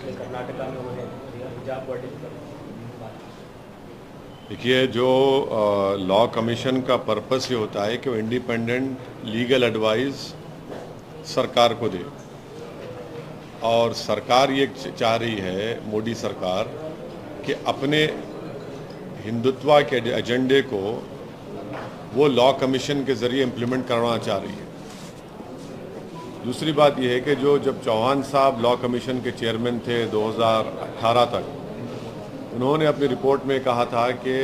इसलिए कर्नाटका में उन्हें हिजाब वर्डिंग पर बात। देखिए, जो लॉ कमीशन का पर्पस ये होता है कि वो इंडिपेंडेंट लीगल एडवाइस सरकार को दे, और सरकार ये चाह रही है, मोदी सरकार, कि अपने हिंदुत्व के एजेंडे को वो लॉ कमीशन के ज़रिए इम्प्लीमेंट करवाना चाह रही है। दूसरी बात यह है कि जब चौहान साहब लॉ कमीशन के चेयरमैन थे 2018 तक, उन्होंने अपनी रिपोर्ट में कहा था कि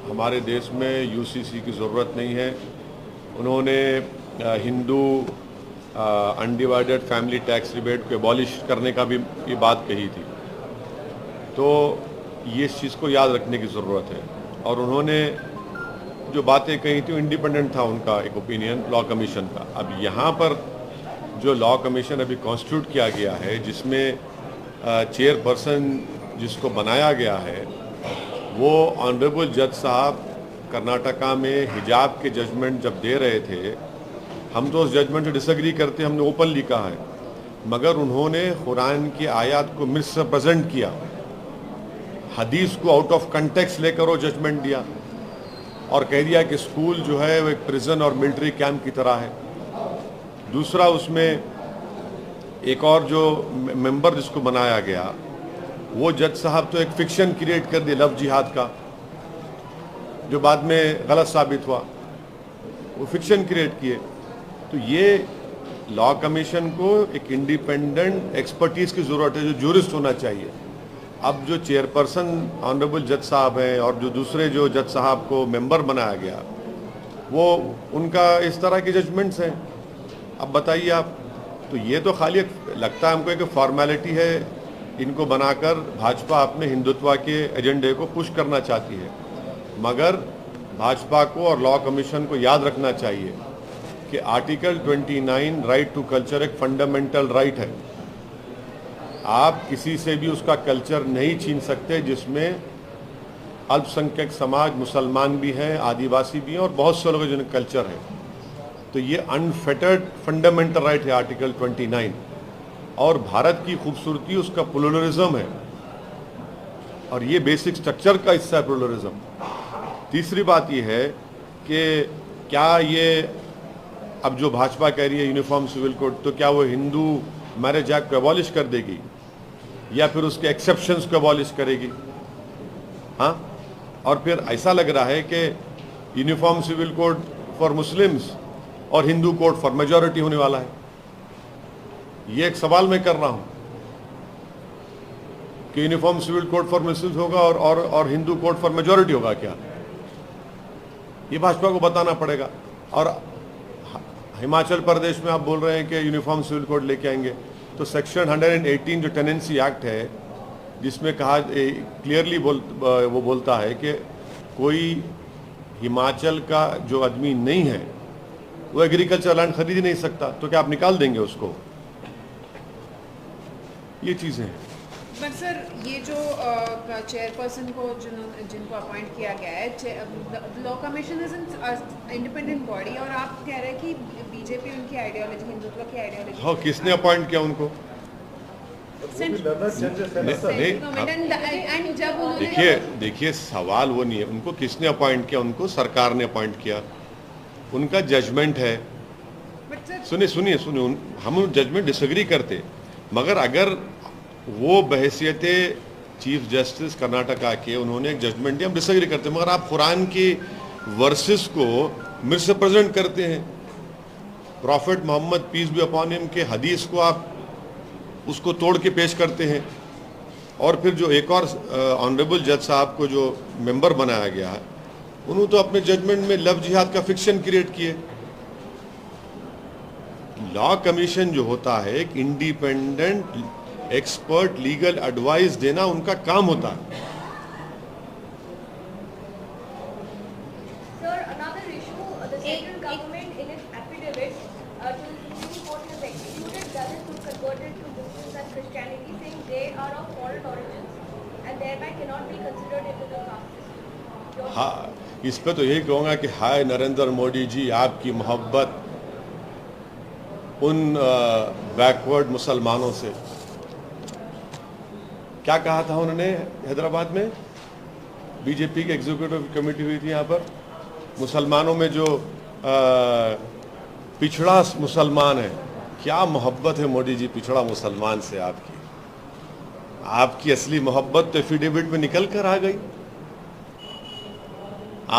हमारे देश में यूसीसी की ज़रूरत नहीं है। उन्होंने Hindu undivided family tax rebate को एबॉलिश करने का भी ये बात कही थी। तो ये इस चीज़ को याद रखने की ज़रूरत है। और उन्होंने जो बातें कही थी, इंडिपेंडेंट था उनका एक ओपिनियन लॉ कमीशन का। अब यहाँ पर जो लॉ कमीशन अभी कॉन्स्टिट्यूट किया गया है, जिसमें चेयरपर्सन जिसको बनाया गया है वो ऑनरेबल जज साहब कर्नाटका में हिजाब के जजमेंट जब दे रहे थे, हम तो उस जजमेंट से डिसएग्री करते, हमने ओपनली कहा है, मगर उन्होंने कुरान की आयत को मिसरिप्रेजेंट किया, हदीस को आउट ऑफ कंटेक्स्ट लेकर वो जजमेंट दिया और कह दिया कि स्कूल जो है वो एक प्रिजन और मिलिट्री कैंप की तरह है। दूसरा, उसमें एक और जो मेंबर जिसको बनाया गया, वो जज साहब तो एक फिक्शन क्रिएट कर दिया लव जिहाद का, जो बाद में गलत साबित हुआ, वो फिक्शन क्रिएट किए। तो ये लॉ कमीशन को एक इंडिपेंडेंट एक्सपर्टीज़ की ज़रूरत है, जो जूरिस्ट होना चाहिए। अब जो चेयरपर्सन ऑनरेबल जज साहब हैं और जो दूसरे जो जज साहब को मेंबर बनाया गया, वो उनका इस तरह के जजमेंट्स हैं। अब बताइए आप, तो ये तो खाली लगता है हमको एक फॉर्मेलिटी है, इनको बनाकर भाजपा अपने हिंदुत्व के एजेंडे को पुश करना चाहती है। मगर भाजपा को और लॉ कमीशन को याद रखना चाहिए कि आर्टिकल 29 राइट टू कल्चर एक फंडामेंटल राइट है। आप किसी से भी उसका कल्चर नहीं छीन सकते, जिसमें अल्पसंख्यक समाज, मुसलमान भी हैं, आदिवासी भी हैं और बहुत से लोगों का जिनका कल्चर है। तो ये अनफेटर्ड फंडामेंटल राइट है आर्टिकल 29। और भारत की खूबसूरती उसका प्लुरलिज्म है, और ये बेसिक स्ट्रक्चर का हिस्सा है प्लुरलिज्म। तीसरी बात ये है कि क्या ये अब जो भाजपा कह रही है यूनिफॉर्म सिविल कोड, तो क्या वो हिंदू मैरिज एक्ट को एबॉलिश कर देगी या फिर उसके एक्सेप्शंस को एबॉलिश करेगी? हाँ, और फिर ऐसा लग रहा है कि uniform civil code for Muslims और हिंदू कोड फॉर मेजॉरिटी होने वाला है। ये एक सवाल मैं कर रहा हूं कि uniform civil code for Muslims होगा और हिंदू कोड फॉर मेजॉरिटी होगा क्या? ये भाजपा को बताना पड़ेगा। और हिमाचल प्रदेश में आप बोल रहे हैं कि यूनिफॉर्म सिविल कोड लेके आएंगे, तो सेक्शन 118 जो टेनेंसी एक्ट है, जिसमें कहा क्लियरली वो बोलता है कि कोई हिमाचल का जो आदमी नहीं है वो एग्रीकल्चर लैंड खरीद ही नहीं सकता, तो क्या आप निकाल देंगे उसको? ये चीज़ें हैं। बट सर, ये जो चेयरपर्सन को जिनको अपॉइंट किया गया है, law commission is an independent body, और आप कह रहे हैं कि बीजेपी उनकी आइडियोलॉजी, हिंदुत्व की आइडियोलॉजी। हाँ, किसने अपॉइंट किया उनको? देखिए सवाल वो नहीं है उनको किसने अपॉइंट किया, उनको सरकार ने अपॉइंट किया, उनका जजमेंट है। सुनिए, हम जजमेंट डिसएग्री करते, मगर अगर वो बहैसियत चीफ जस्टिस कर्नाटका के उन्होंने एक जजमेंट दिया, हम डिसएग्री करते, मगर आप कुरान की वर्सेस को मिसरिप्रेजेंट करते हैं। Prophet Mohammad peace be upon him के हदीस को आप उसको तोड़ के पेश करते हैं। और फिर जो एक और ऑनरेबल जज साहब को जो मेंबर बनाया गया है, उन्होंने तो अपने जजमेंट में लव जिहाद का फिक्शन क्रिएट किए। लॉ कमीशन जो होता है, एक इंडिपेंडेंट एक्सपर्ट लीगल एडवाइस देना उनका काम होता है। Sir, another issue, the central government in its affidavit to the Supreme Court has excluded Dalits who converted to Muslims and Christianity, saying they are of foreign origins and thereby cannot be considered into the caste system. हाँ, इस पे तो यही कहूँगा कि हाय नरेंद्र मोदी जी, आपकी मोहब्बत उन बैकवर्ड मुसलमानों से क्या कहा था उन्होंने हैदराबाद में? बीजेपी की एग्जीक्यूटिव कमेटी हुई थी यहाँ पर, मुसलमानों में जो पिछड़ा मुसलमान है, क्या मोहब्बत है मोदी जी पिछड़ा मुसलमान से आपकी। आपकी असली मोहब्बत तो एफिडेविट में निकल कर आ गई।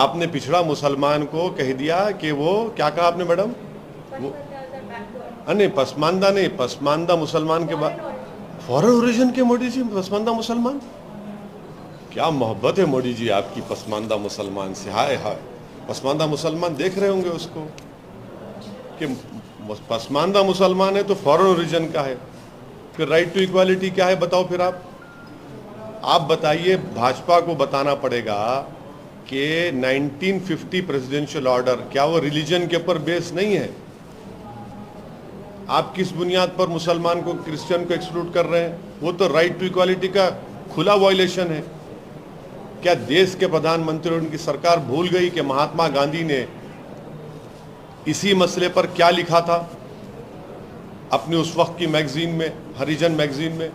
आपने पिछड़ा मुसलमान को कह दिया कि वो, क्या कहा आपने मैडम? वो नहीं, पसमानदा नहीं, पसमानदा मुसलमान के बाद फॉरेन ओरिजिन के मोदी जी पसमानदा मुसलमान। क्या मोहब्बत है मोदी जी आपकी पसमानदा मुसलमान से। हाय हाय, पसमानदा मुसलमान देख रहे होंगे उसको कि पसमानदा मुसलमान है तो फॉरेन ओरिजिन का है। फिर राइट टू इक्वालिटी क्या है बताओ फिर आप बताइए। भाजपा को बताना पड़ेगा कि 1950 प्रेसिडेंशियल ऑर्डर क्या वो रिलीजन के ऊपर बेस नहीं है? आप किस बुनियाद पर मुसलमान को, क्रिश्चियन को एक्सक्लूड कर रहे हैं? वो तो राइट टू इक्वालिटी का खुला वायलेशन है। क्या देश के प्रधानमंत्री और उनकी सरकार भूल गई कि महात्मा गांधी ने इसी मसले पर क्या लिखा था अपनी उस वक्त की मैगजीन में, हरिजन मैगजीन में?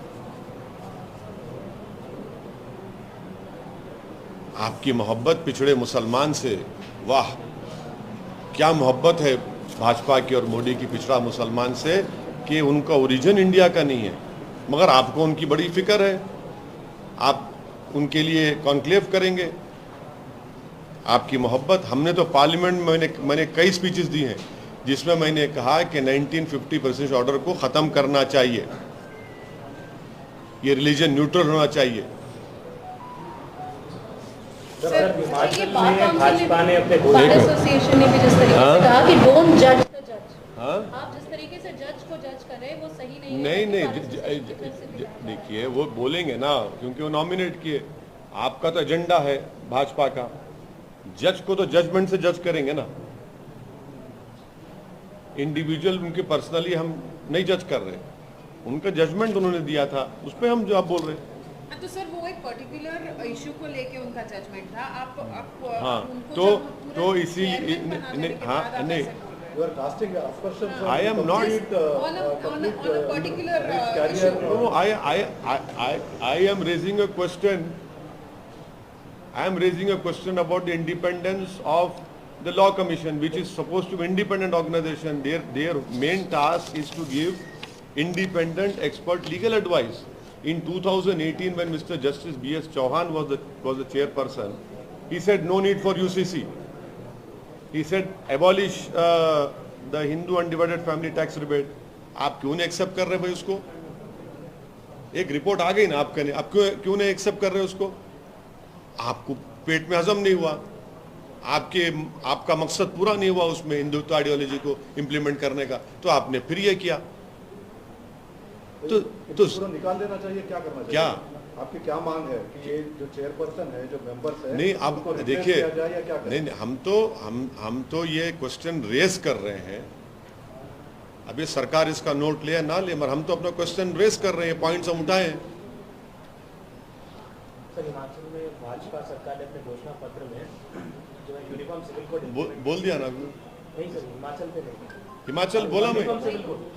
आपकी मोहब्बत पिछड़े मुसलमान से, वाह क्या मोहब्बत है भाजपा की और मोदी की पिछड़ा मुसलमान से कि उनका ओरिजिन इंडिया का नहीं है, मगर आपको उनकी बड़ी फिक्र है। आप उनके लिए कॉन्क्लेव करेंगे। आपकी मोहब्बत, हमने तो पार्लियामेंट में मैंने कई स्पीचेस दी हैं जिसमें मैंने कहा कि 1950 प्रेसिडेंशियल ऑर्डर को ख़त्म करना चाहिए, ये रिलीजन न्यूट्रल होना चाहिए। हिमाचल में भाजपा ने अपने बार एसोसिएशन ने भी जिस तरीके से कहा कि डोंट जज द जज, हाँ, आप जिस तरीके से जज को जज कर रहे हैं वो सही नहीं नहीं है। देखिए वो बोलेंगे ना, क्योंकि वो नॉमिनेट किए। आपका तो एजेंडा है भाजपा का, जज को तो जजमेंट से जज करेंगे ना। इंडिविजुअल उनके पर्सनली हम नहीं जज कर रहे, उनका जजमेंट उन्होंने दिया था, उस पर हम जो आप बोल रहे हैं। तो सर वो एक पर्टिकुलर इशू को लेके उनका जजमेंट था। आप हाँ, उनको तो इसी हाँ नहीं, You are casting aspersions on I am not on a particular issue. No, I am raising a question. I am raising a question about the independence of the Law Commission, which is supposed to be independent organization. Their main task is to give independent expert legal advice. In 2018, when Mr. Justice B.S. Chauhan was the chairperson, he said no need for UCC. He said abolish the Hindu undivided family tax rebate. आप क्यों नहीं accept कर रहे भाई उसको? एक report आ गई ना आपके, आप क्यों नहीं एक्सेप्ट कर रहे उसको? आपको पेट में हजम नहीं हुआ, आपका मकसद पूरा नहीं हुआ उसमें हिंदुत्व आइडियोलॉजी को इम्प्लीमेंट करने का, तो आपने फिर ये किया। तो पूरा निकाल देना चाहिए, क्या करना चाहिए? क्या आपकी क्या मांग है कि ये जो चेयरपर्सन है, जो मेंबर्स है, नहीं, अब उनको replace देखिए, किया जाए या क्या करें? नहीं, हम तो ये क्वेश्चन रेस कर रहे हैं। अभी सरकार इसका नोट ले या ना ले, मगर हम तो अपना क्वेश्चन रेस कर रहे हैं, पॉइंट्स हम उठाए हैं। सर हिमाचल में भाजपा सरकार ने अपने घोषणा पत्र में जो है यूनिफॉर्म सिविल कोड बोल दिया ना? नहीं सर, हिमाचल पे नहीं, हिमाचल बोला मैं,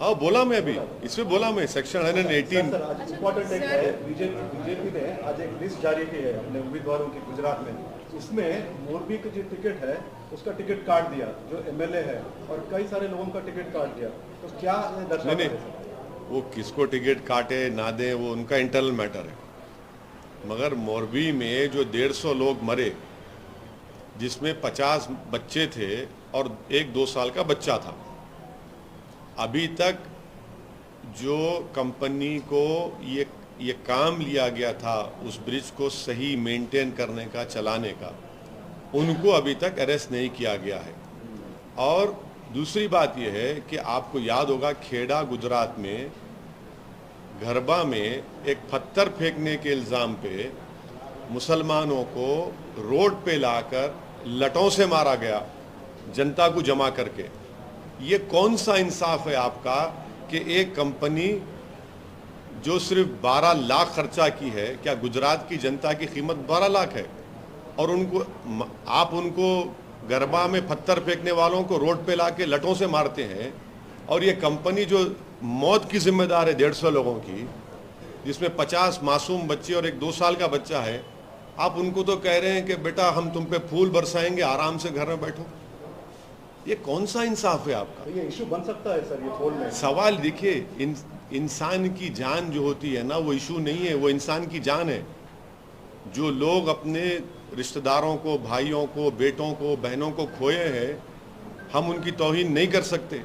हाँ बोला मैं, अभी इसमें बोला मैं, सेक्शन 118। सर आज इम्पोर्टेंट एक है, बीजेपी ने आज एक लिस्ट जारी की है अपने उम्मीदवारों की गुजरात में। उसमें मोरबी की जो टिकट है उसका टिकट काट दिया, जो एमएलए है, और कई सारे लोगों का टिकट काट दिया। तो क्या दर्शाता है? वो किसको टिकट काटे ना दे वो उनका इंटरनल मैटर है, मगर मोरबी में जो 150 लोग मरे, जिसमें 50 बच्चे थे और एक 2 साल का बच्चा था, अभी तक जो कंपनी को ये काम लिया गया था उस ब्रिज को सही मेंटेन करने का, चलाने का, उनको अभी तक अरेस्ट नहीं किया गया है। और दूसरी बात यह है कि आपको याद होगा खेड़ा गुजरात में गरबा में एक पत्थर फेंकने के इल्ज़ाम पे मुसलमानों को रोड पे लाकर लटों से मारा गया, जनता को जमा करके। ये कौन सा इंसाफ है आपका कि एक कंपनी जो सिर्फ 12 लाख खर्चा की है, क्या गुजरात की जनता की कीमत 12 लाख है, और आप उनको गरबा में पत्थर फेंकने वालों को रोड पे लाके लटों से मारते हैं, और ये कंपनी जो मौत की जिम्मेदार है 150 लोगों की, जिसमें 50 मासूम बच्चे और एक 2 साल का बच्चा है, आप उनको तो कह रहे हैं कि बेटा हम तुम पे फूल बरसाएंगे, आराम से घर में बैठो। ये कौन सा इंसाफ है आपका? तो ये इशू बन सकता है सर, ये पोल में सवाल देखिए, इंसान की जान जो होती है ना, वो इशू नहीं है, वो इंसान की जान है। जो लोग अपने रिश्तेदारों को, भाइयों को, बेटों को, बहनों को खोए हैं, हम उनकी तौहीन नहीं कर सकते।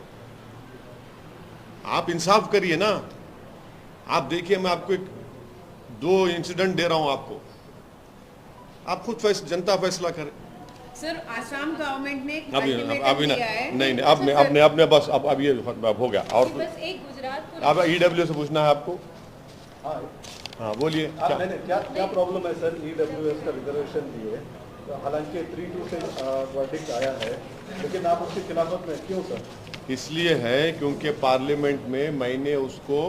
आप इंसाफ करिए ना। आप देखिए, मैं आपको 2 इंसिडेंट दे रहा हूं आपको, आप खुद जनता फैसला करे। सर, आसाम गवर्नमेंट ने एक अभी अल्टीमेटम दिया है। नहीं, अब बस अब ये हो गया। और बस एक गुजरात को अब ईडब्ल्यू से पूछना है आपको। हाँ बोलिए। क्या प्रॉब्लम है सर EWS का रिजर्वेशन लिए? तो हालांकि 3-2 से वर्डिक्ट आया है, लेकिन आप उसकी खिलाफत में क्यों सर? इसलिए है क्योंकि पार्लियामेंट में मैंने उसको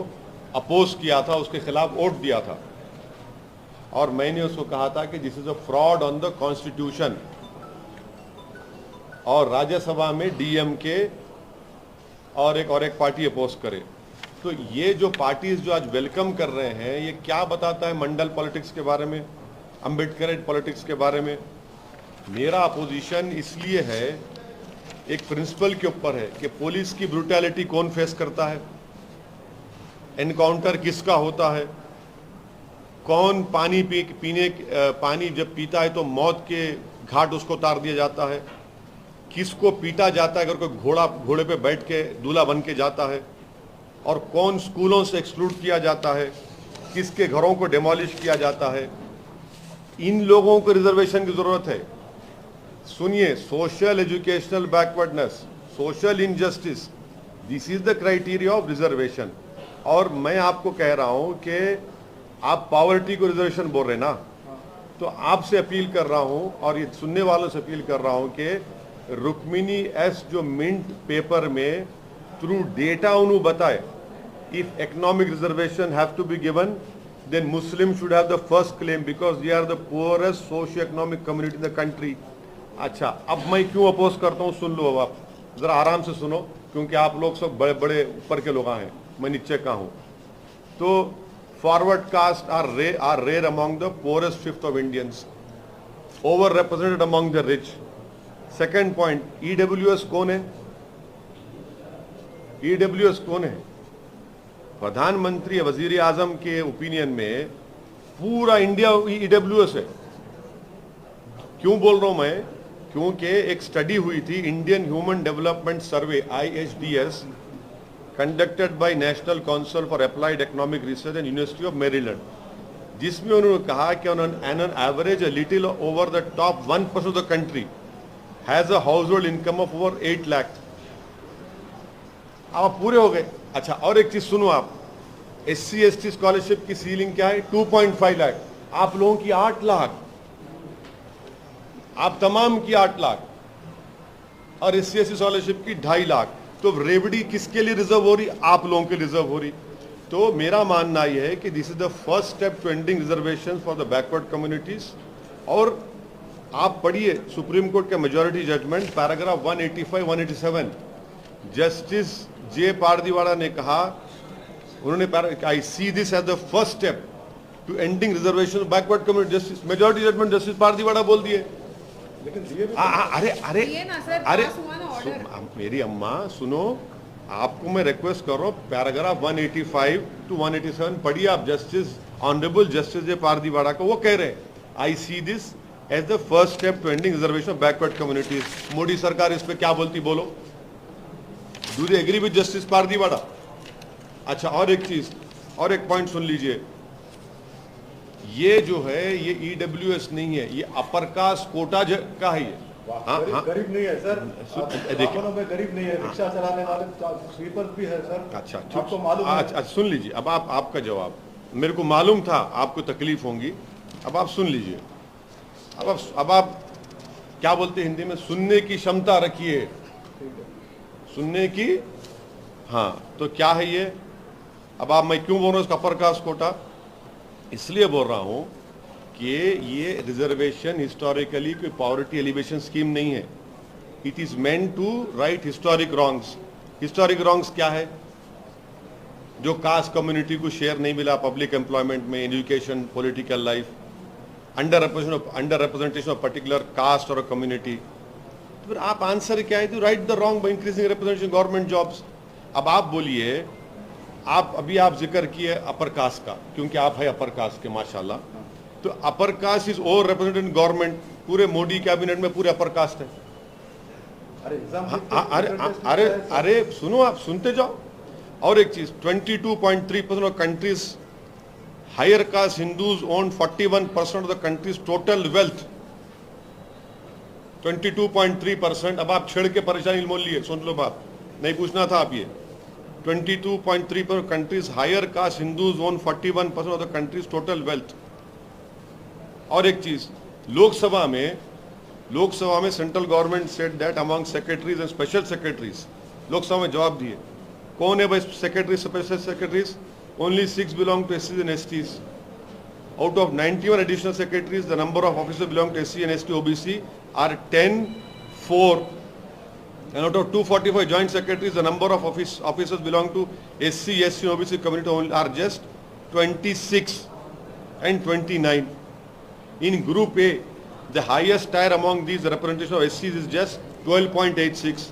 अपोज किया था, उसके खिलाफ वोट दिया था, और मैंने उसको कहा था कि this is a fraud on the constitution. और राज्यसभा में DMK और एक पार्टी अपोज करे। तो ये जो पार्टीज जो आज वेलकम कर रहे हैं, ये क्या बताता है मंडल पॉलिटिक्स के बारे में, अम्बेडकर पॉलिटिक्स के बारे में? मेरा अपोजिशन इसलिए है, एक प्रिंसिपल के ऊपर है कि पुलिस की ब्रूटैलिटी कौन फेस करता है, एनकाउंटर किसका होता है, कौन पानी जब पीता है तो मौत के घाट उसको उतार दिया जाता है, किसको पीटा जाता है अगर कोई घोड़े पे बैठ के दूल्हा बन के जाता है, और कौन स्कूलों से एक्सक्लूड किया जाता है, किसके घरों को डिमोलिश किया जाता है। इन लोगों को रिजर्वेशन की जरूरत है। सुनिए, social educational backwardness, social injustice, this is the criteria of reservation. और मैं आपको कह रहा हूं कि आप पॉवर्टी को रिजर्वेशन बोल रहे ना, तो आपसे अपील कर रहा हूं और ये सुनने वालों से अपील कर रहा हूं कि रुक्मिनी एस जो मिंट पेपर में थ्रू डेटा उन्होंने बताए, if economic reservation have to be given, then Muslims should have the first claim because they are the poorest socio-economic community in the country. अच्छा, अब मैं क्यों अपोज करता हूँ सुन लो, अब आप जरा आराम से सुनो, क्योंकि आप लोग सब बड़े बड़े ऊपर के लोग हैं, मैं नीचे का हूँ। तो forward caste are rare among the poorest fifth of Indians, over represented among the rich. Second point, EWS कौन है? EWS कौन है? प्रधानमंत्री वजीर आजम के ओपिनियन में पूरा इंडिया EWS है। क्यों बोल रहा हूं मैं? क्योंकि एक स्टडी हुई थी, Indian human development survey IHDS, conducted by national council for applied economic research and university of Maryland, जिसमें उन्होंने कहा कि on an average little over the top 1% of the country has a house hold income of over 8 lakh. अब पूरे हो गए। अच्छा, और एक चीज सुनो आप, SC/ST स्कॉलरशिप की सीलिंग क्या है? 2.5 लाख। आप लोगों की 8 लाख, आप तमाम की 8 लाख, और SC/ST स्कॉलरशिप की 2.5 लाख। तो रेवड़ी किसके लिए रिजर्व हो रही? आप लोगों के रिजर्व हो रही। तो मेरा मानना यह है कि this is the first step to ending reservation for the backward communities. और आप पढ़िए सुप्रीम कोर्ट के majority judgement, paragraph 185-187, justice J. Pardiwala ने कहा, उन्होंने I see this as the first step to ending reservation backward community. Justice majority judgement justice Pardiwala बोल दिए। लेकिन दिए भी अरे मेरी अम्मा सुनो, आपको मैं रिक्वेस्ट कर रहा हूँ, पैराग्राफ 185-187 पढ़िए आप, justice honourable justice J. Pardiwala को। वो कह रहे हैं I see this as the first step to ending reservation of backward communities. Modi सरकार इस पे क्या बोलती बोलो? Do they agree with justice Pardiwala? अच्छा, और एक चीज, और एक पॉइंट सुन लीजिए, ये जो है ये EWS नहीं है, ये अपर कास्ट कोटा का है। ये गरीब नहीं है सर, देखिए में गरीब नहीं है, रिक्शा चलाने वाले स्वीपर भी है सर। अच्छा, आपको मालूम है? अच्छा सुन लीजिए, अब आपका जवाब मेरे को मालूम था आपको तकलीफ होंगी, अब आप सुन लीजिए। अब आप क्या बोलते हैं हिंदी में? सुनने की क्षमता रखिए, सुनने की। हाँ, तो क्या है ये? अब आप, मैं क्यों बोल रहा हूँ इसका अपर कास्ट कोटा? इसलिए बोल रहा हूं कि ये रिजर्वेशन हिस्टोरिकली कोई पॉवर्टी एलिवेशन स्कीम नहीं है। It is meant to right historic wrongs. Historic wrongs क्या है? जो कास्ट कम्युनिटी को शेयर नहीं मिला पब्लिक एम्प्लॉयमेंट में, education, political life, under representation of particular caste और कम्युनिटी। तो फिर आप आंसर क्या है, right the wrong by increasing representation government jobs. अब आप बोलिए, आप जिक्र किए अपर कास्ट का, क्योंकि आप है अपर कास्ट के माशाल्लाह, तो upper caste is over represented in government. पूरे मोदी कैबिनेट में पूरे अपर कास्ट है। अरे सुनो, आप सुनते जाओ। और एक चीज, 22.3% of countries higher caste Hindus own 41% of the countries total wealth. 22.3%। अब आप छेड़ के परेशानी मोल लिए, सुन लो बात, नहीं पूछना था आप ये। 22.3% countries higher caste Hindus own 41% of the country's total wealth। और एक चीज, लोकसभा में central government said that among secretaries and special secretaries, Lok Sabha में जवाब दिए। कौन है भाई secretary, special secretaries? Only 6 belong to SCs and STs। Out of 91 additional secretaries, the number of officers belong to SC and ST OBC are 10-4। And out of 245 joint secretaries, the number of officers belong to SC, SC, OBC community only are just 26 and 29. In Group A, the highest tier among these representation of SCs is just 12.86,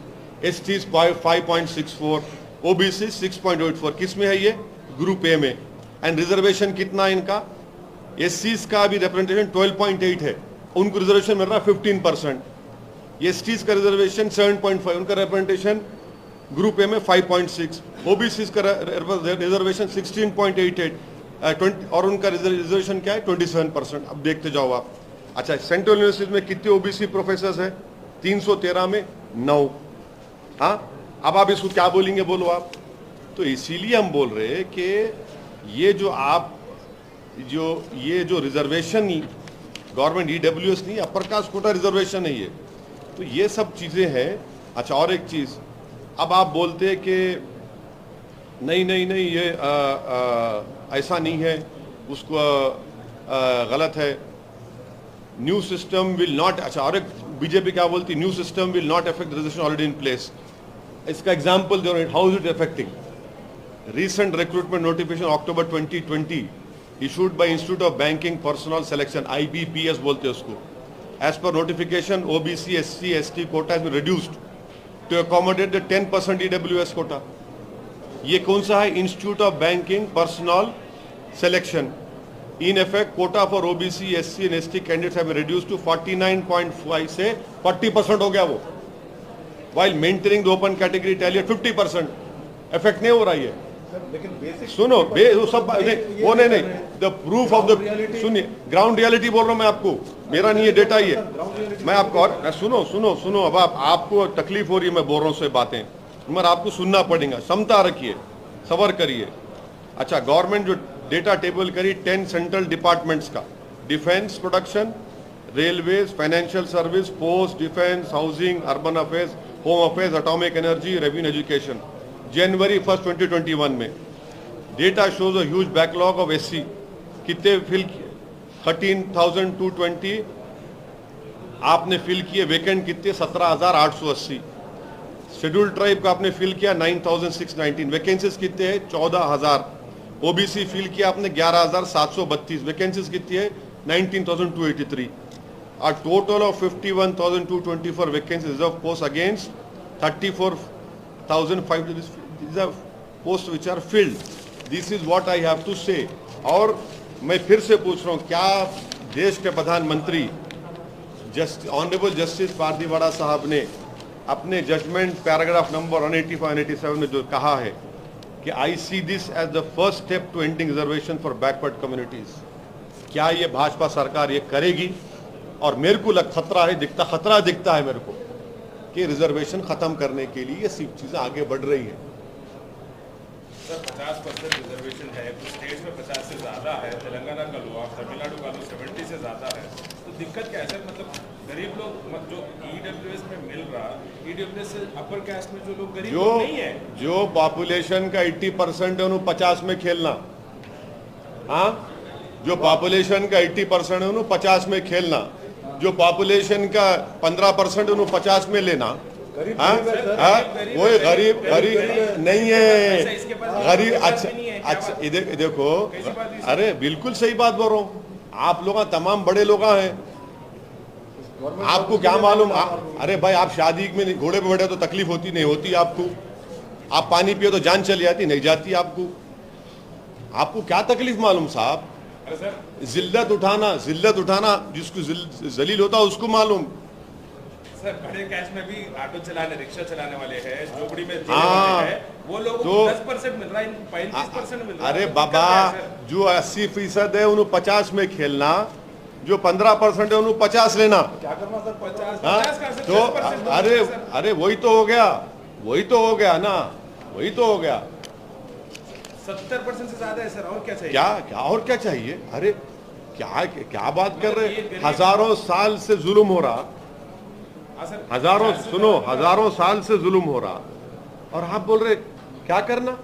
STs 5.64, OBC 6.84. किस में है ये? Group A में। And reservation कितना है इनका? SCs का भी representation 12.8 है, उनको रिजर्वेशन मिल रहा है 15%। एसटीज का रिजर्वेशन 7.5, उनका रिप्रेजेंटेशन ग्रुप ए में 5.6, ओबीसी का रिजर्वेशन 16.88 और उनका रिजर्वेशन क्या है 27%। अब देखते जाओ आप। अच्छा, सेंट्रल यूनिवर्सिटी में कितने ओबीसी प्रोफेसर है? 313 में 9। हाँ, अब आप इसको क्या बोलेंगे, बोलो आप। तो इसीलिए हम बोल रहे हैं कि ये जो रिजर्वेशन गवर्नमेंट EWS नहीं, अपर कास्ट कोटा रिजर्वेशन है ये, तो ये सब चीजें हैं। अच्छा, और एक चीज, अब आप बोलते हैं कि नहीं ये ऐसा नहीं है, उसको गलत है, न्यू सिस्टम विल नॉट। अच्छा, और एक बीजेपी क्या बोलती, new system will not affect reservation already in place. इसका एग्जांपल दे रहे हैं, how is it affecting? recent recruitment notification October 2020 issued by Institute of Banking Personnel Selection, IBPS बोलते हैं उसको। As per notification, OBC, SC, ST quota has been reduced to accommodate the 10% EWS quota। ये कौन सा है? Institute of Banking Personnel Selection। In effect, quota for OBC, SC and ST candidates have been reduced to 49.5 से 40% हो गया वो, while maintaining the open category tally at 50%। Effect नहीं हो रहा है। लेकिन सुनो, वो सब वो नहीं, द प्रूफ ऑफ द, सुनिए, ग्राउंड रियलिटी बोल रहा हूं मैं आपको, मेरा नहीं है डेटा ही है। मैं आपको और सुनो, अब आपको तकलीफ हो रही है मैं बोल रहा हूँ से बातें, मगर आपको सुनना पड़ेगा, क्षमता रखिए, सबर करिए। अच्छा, गवर्नमेंट जो डेटा टेबल करी 10 सेंट्रल डिपार्टमेंट्स का, defence production, railways, financial service, post, defence, housing, urban affairs, home affairs, atomic energy, revenue, education. जनवरी 1, 2021 में data shows a huge backlog of SC। कितने फिल किए? 13,220 आपने फिल किए। वैकेंट कितने? 17,880। शेड्यूल ट्राइब का आपने फिल किया 9,619। वैकेंसीज कितने हैं? 14,000। OBC फिल किया आपने 11,732। वैकेंसीज कितनी है? 19,283। A total of 51,224 vacancies reserved posts against 34,500. These are posts which are filled. This is what I have to say। और मैं फिर से पूछ रहा हूँ, क्या देश के प्रधानमंत्री ऑनरेबल जस्टिस पारदीवाड़ा साहब ने अपने जजमेंट पैराग्राफ नंबर 185-187 में जो कहा है कि I see this as the first step to ending reservation for backward communities, क्या ये भाजपा सरकार ये करेगी? और मेरे को खतरा दिखता है मेरे को कि रिजर्वेशन खत्म करने के लिए ये सब चीजें आगे बढ़ रही है। सर 50% रिजर्वेशन है, कुछ स्टेट में 50 से ज़्यादा है, तेलंगाना का लो, तमिलनाडु का लो 70 से ज़्यादा है, तो दिक्कत क्या है सर? मतलब गरीब लोग जो EWS में मिल रहा, EWS से अपर कास्ट में जो लोग गरीब लोग नहीं है, जो पॉपुलेशन का 80% है उन्होंने 50 में खेलना। हाँ, जो पॉपुलेशन का 80% है उन्होंने 50 में खेलना, जो पॉपुलेशन का 15% है उन्होंने 50 में लेना। हाँ, वो गरीब नहीं है, गरीब। अच्छा, क्या अच्छा बात- ये देखो, कैसी बात है? अरे बिल्कुल सही बात बोल रहा हूँ, आप लोग तमाम बड़े लोग हैं, आपको क्या मालूम। अरे भाई आप शादी में घोड़े पे बैठे तो तकलीफ होती नहीं होती आपको, आप पानी पिए तो जान चली जाती नहीं जाती आपको, आपको क्या तकलीफ मालूम साहब। अरे सर जिल्लत उठाना जिसको जलील होता है उसको मालूम। सर बड़े कैश में भी ऑटो चलाने, रिक्शा चलाने वाले हैं, झोपड़ी में जीने हाँ, वाले हैं, वो लोगों तो को 10% मिल रहा है, 35% मिल रहा है। अरे तो बाबा, दिक्कत क्या है, सर? जो 80% है उन्हें 50 में खेलना, जो 15% है उन्हें 50 लेना। क्या करना सर? 50 हाँ, 50 का सर, तो 10% तो अरे सर। अरे वही तो हो गया ना, वही तो हो गया। 70% से ज्यादा है सर, और क्या चाहिए? क्या और क्या चाहिए? अरे क्या बात कर रहे, ये गरीब- हजारों साल से जुल्म हो रहा, हाँ सर, हजारों 50 से सुनो, ज्यादा- हजारों साल से जुल्म हो रहा, और आप बोल रहे क्या करना।